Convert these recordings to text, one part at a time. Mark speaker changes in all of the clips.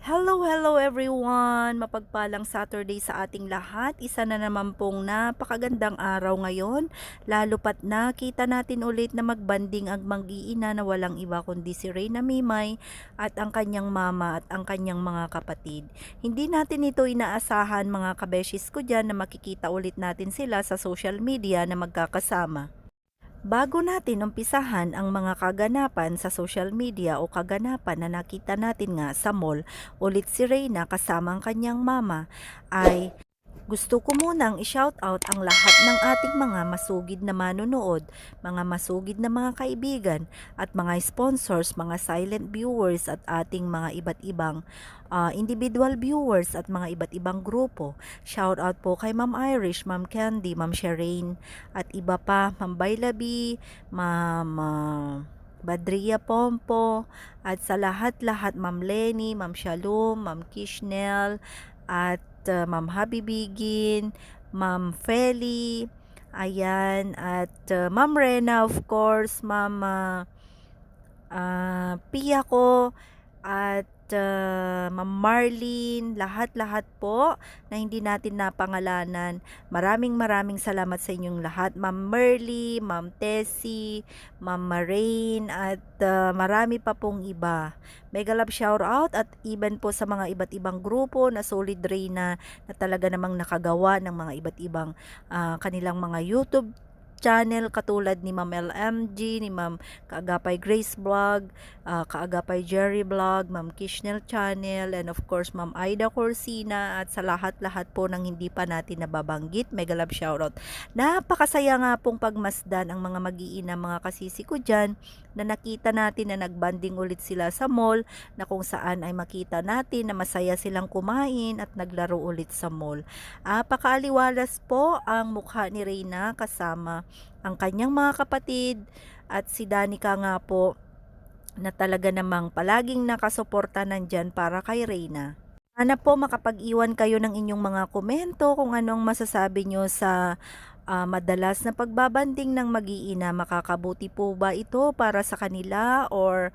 Speaker 1: Hello, hello everyone! Mapagpalang Saturday sa ating lahat. Isa na naman pong napakagandang araw ngayon. Lalo pat nakita natin ulit na magbanding ang mag-iina na walang iba kundi si Reyna Mimay at ang kanyang mama at ang kanyang mga kapatid. Hindi natin ito inaasahan mga kabeshis ko dyan na makikita ulit natin sila sa social media na magkakasama. Bago natin umpisahan ang mga kaganapan sa social media o kaganapan na nakita natin nga sa mall, ulit si Reyna kasama ang kanyang mama, ay gusto ko munang i-shoutout ang lahat ng ating mga masugid na manonood, mga masugid na mga kaibigan at mga sponsors, mga silent viewers at ating mga iba't ibang individual viewers at mga iba't ibang grupo. Shoutout po kay Ma'am Irish, Ma'am Candy, Ma'am Shireen at iba pa, Ma'am Bailabi, Ma'am Badria Pompo at sa lahat-lahat Ma'am Lenny, Ma'am Shalom, Ma'am Kishnel at Ma'am Habibigin, Ma'am Feli, ayan, at Ma'am Rena of course, Ma'am Pia ko, at Ma'am Marlene, lahat-lahat po na hindi natin napangalanan. Maraming salamat sa inyong lahat. Ma'am Merly, Ma'am Tessie, Ma'am Marain, at marami pa pong iba. Mega love shout out at even po sa mga iba't ibang grupo na Solid Reyna na talaga namang nakagawa ng mga iba't ibang kanilang mga YouTube channel katulad ni Ma'am LMG, ni Ma'am Kaagapay Grace Vlog, Kaagapay Jerry Vlog, Ma'am Kishnel Channel, and of course Ma'am Aida Corsina at sa lahat-lahat po ng hindi pa natin nababanggit. Mega love shoutout. Napakasaya nga pong pagmasdan ang mga mag-iina, mga kasisi ko dyan na nakita natin na nagbanding ulit sila sa mall na kung saan ay makita natin na masaya silang kumain at naglaro ulit sa mall. Pakaaliwalas po ang mukha ni Reyna kasama ang kanyang mga kapatid at si Danica nga po na talaga namang palaging nakasuporta nandyan para kay Reyna. Sana po makapag-iwan kayo ng inyong mga komento kung anong masasabi nyo sa madalas na pagbabanding ng mag-iina. Makakabuti po ba ito para sa kanila or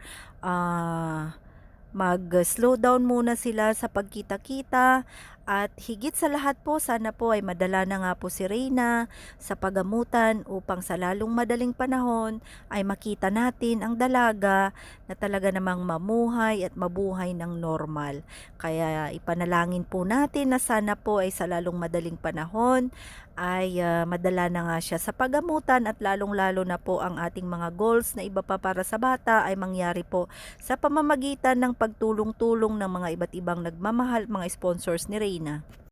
Speaker 1: mag-slow down muna sila sa pagkita-kita? At higit sa lahat po, sana po ay madala na nga po si Reyna sa pagamutan upang sa lalong madaling panahon ay makita natin ang dalaga na talaga namang mamuhay at mabuhay ng normal. Kaya ipanalangin po natin na sana po ay sa lalong madaling panahon ay madala na nga siya sa pagamutan at lalong-lalo na po ang ating mga goals na iba pa para sa bata ay mangyari po sa pamamagitan ng pagtulong-tulong ng mga iba't ibang nagmamahal, mga sponsors ni Reyna.